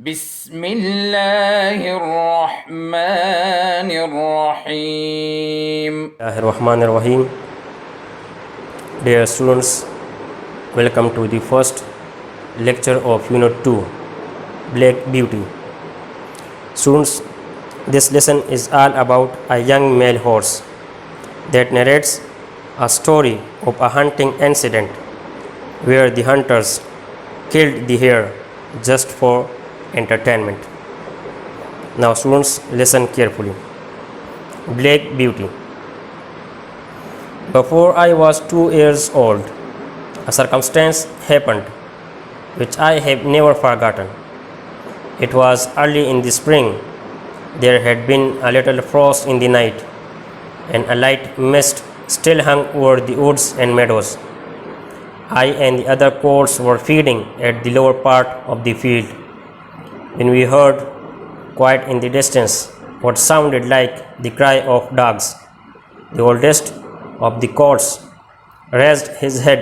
बिस्मिल्लाहिर्रहमानिर्रहीम। Bismillahirrahmanirrahim. Dear students, welcome to the first lecture of Unit 2, Black Beauty. Students, this lesson is all about a young male horse that narrates a story of a hunting incident where the hunters killed the hare just for entertainment. Now students, listen carefully. Black Beauty. Before I was 2 years old, a circumstance happened which I have never forgotten. It was early in the spring. There had been a little frost in the night, and a light mist still hung over the woods and meadows. I and the other colts were feeding at the lower part of the field when we heard, quite in the distance, what sounded like the cry of dogs. The oldest of the colts raised his head,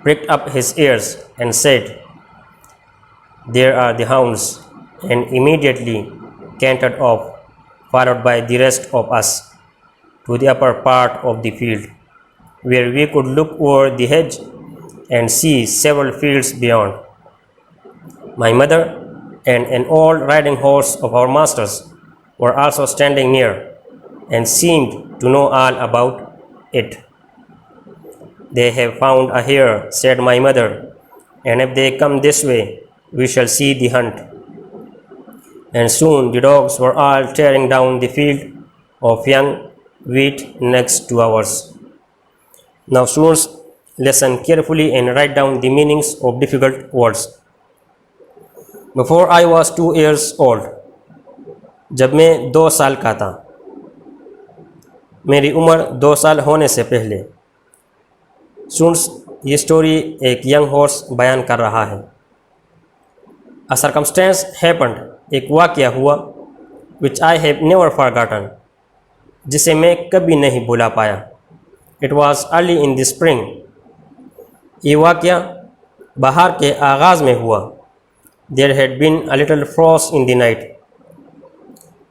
pricked up his ears, and said, "There are the hounds," and immediately cantered off, followed by the rest of us, to the upper part of the field, where we could look over the hedge and see several fields beyond. My mother and an old riding horse of our master's were also standing near, and seemed to know all about it. "They have found a hare," said my mother, "and if they come this way, we shall see the hunt." And soon the dogs were all tearing down the field of young wheat next to ours. Now students, listen carefully and write down the meanings of difficult words. Before I was 2 years old, जब मैं 2 साल का था, मेरी उम्र 2 साल होने से पहले। स्टूडेंट्स, ये स्टोरी एक यंग हॉर्स बयान कर रहा है। अ सर्कमस्टेंस हैपेंड, एक वाक़या हुआ, which I have never forgotten, जिसे मैं कभी नहीं भुला पाया। It was early in the spring, ये वाक़या बहार के आगाज़ में हुआ। There had been a little frost in the night,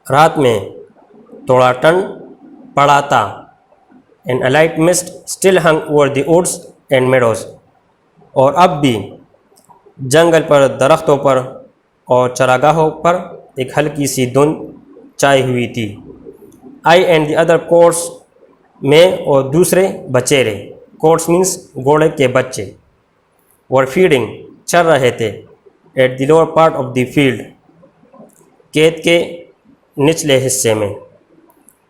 रात में थोड़ा ठंड पड़ा था। And a light mist still hung over the woods and meadows, और अब भी जंगल पर, दरख्तों पर और चरागाहों पर एक हल्की सी धुंध छाई हुई थी। आई एंड द अदर कोर्ट्स, मैं और दूसरे बचेरे, कोर्ट्स मीन्स घोड़े के बच्चे, वर फीडिंग, चल रहे थे, at the lower part of the field, खेत के निचले हिस्से में।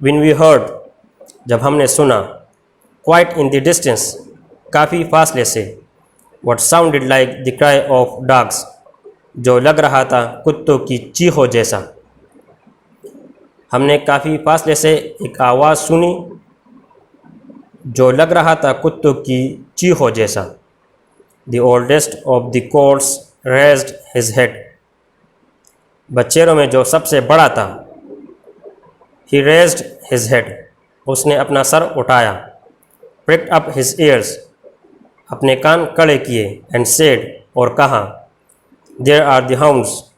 विन वी हर्ड, जब हमने सुना, क्वाइट इन द डिस्टेंस, काफ़ी फासले से, what sounded like the cry of dogs, जो लग रहा था कुत्तों की चीखों जैसा। हमने काफ़ी फासले से एक आवाज़ सुनी जो लग रहा था कुत्तों की चीखों जैसा। The oldest of the courts raised his head, बच्चेरों में जो सबसे बड़ा था, ही रेज्ड हिज हेड, उसने अपना सर उठाया। प्रिक्ड अप हिज ईयर्स, अपने कान कड़े किए। एंड सेड, और कहा, देयर आर द हाउंड्स,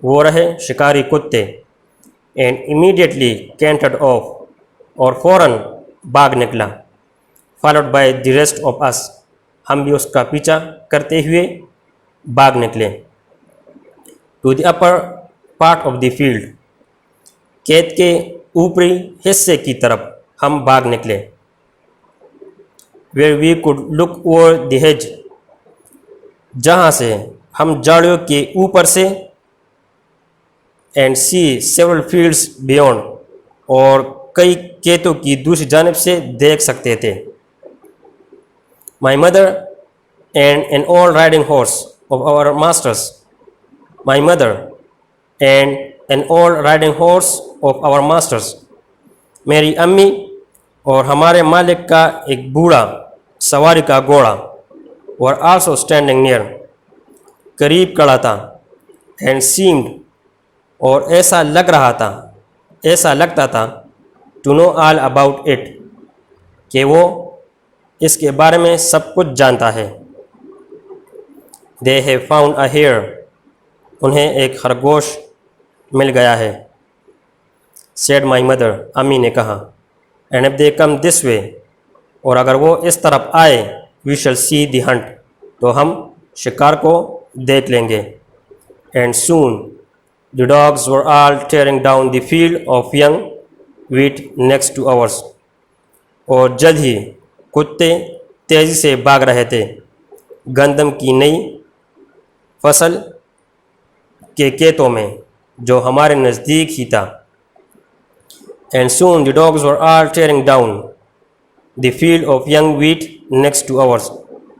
वो रहे शिकारी कुत्ते। एंड इमीडिएटली कैंटर्ड ऑफ, और फ़ौरन भाग निकला। Followed by the rest of us, हम भी उसका पीछा करते हुए भाग निकले। To the upper part of the field, खेत के ऊपरी हिस्से की तरफ हम भाग निकले। Where we could look over the hedge, जहाँ से हम झाड़ियों के ऊपर से, and see several fields beyond, और कई खेतों की दूसरी जानिब से देख सकते थे। My mother and an old riding horse of our masters, my mother and an old riding horse of our masters, मेरी अम्मी और हमारे मालिक का एक बूढ़ा सवारी का घोड़ा, वर आल्सो स्टैंडिंग नियर, करीब खड़ा था। एंड सीम्ड, और ऐसा लग रहा था, ऐसा लगता था, to know all about it, कि वो इसके बारे में सब कुछ जानता है। They have found a hare, उन्हें एक खरगोश मिल गया है, सेड माई मदर, अम्मी ने कहा। And if they come this way, और अगर वो इस तरफ आए, we shall see the hunt, तो हम शिकार को देख लेंगे। And soon the dogs were all tearing down the field of young wheat next to ours, और जल्द ही कुत्ते तेज़ी से भाग रहे थे गंदम की नई फसल के खेतों में जो हमारे नज़दीक ही था। And soon the dogs were all tearing down the field of young wheat next to ours,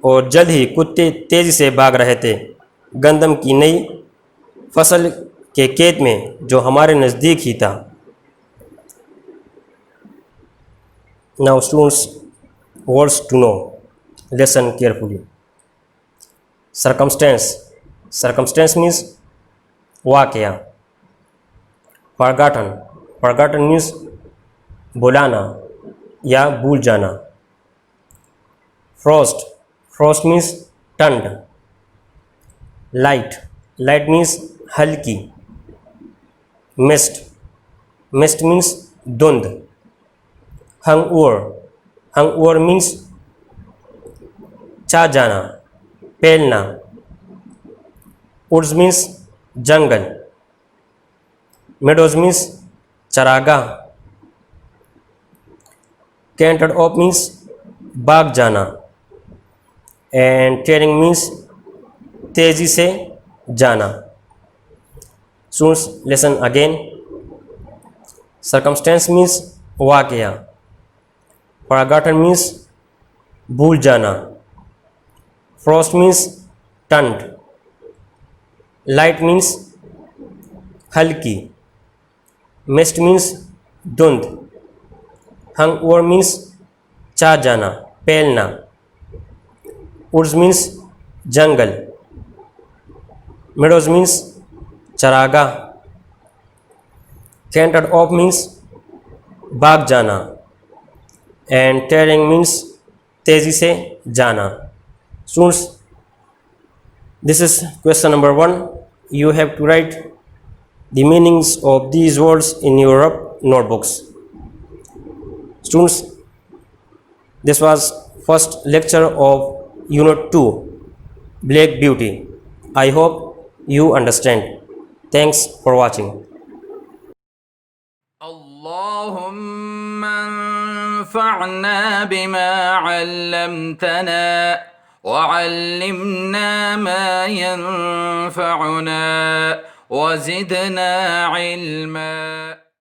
और जल्द ही कुत्ते तेज़ी से भाग रहे थे गंदम की नई फसल के खेत में जो हमारे नज़दीक ही था। Now students, words to know, listen carefully. Circumstance, circumstance means वाकया। फॉरगॉटन, फॉरगॉटन मीन्स भुलाना या भूल जाना। फ्रॉस्ट, फ्रॉस्ट मीन्स ठंड। लाइट, लाइट मीन्स हल्की। मिस्ट, मिस्ट मीन्स धुंध। Hung over, hung over means छा जाना, फैलना। वुड्स मीन्स जंगल। मेडोज मीन्स चरागाह। कैंटर्ड ऑफ मीन्स भाग जाना। एंड टेयरिंग मीन्स तेज़ी से जाना। Students listen again. Circumstance means वाकया। फॉरगॉटन मीन्स भूल जाना। फ्रॉस्ट मीन्स ठंड। लाइट मीन्स हल्की। मिस्ट मीन्स धुंध। हंग ओवर मीन्स छा जाना, फैलना। वुड्स मीन्स जंगल। मेडोज मीन्स चरागाह। कैंटर्ड ऑफ मीन्स भाग जाना। एंड टेयरिंग मीन्स तेज़ी से जाना। Students, this is question number 1. You have to write the meanings of these words in your notebooks. Students, this was first lecture of Unit 2, Black Beauty. I hope you understand. Thanks for watching. اللهم انفعنا بما علمتنا وعلمنا ما ينفعنا وزدنا علما.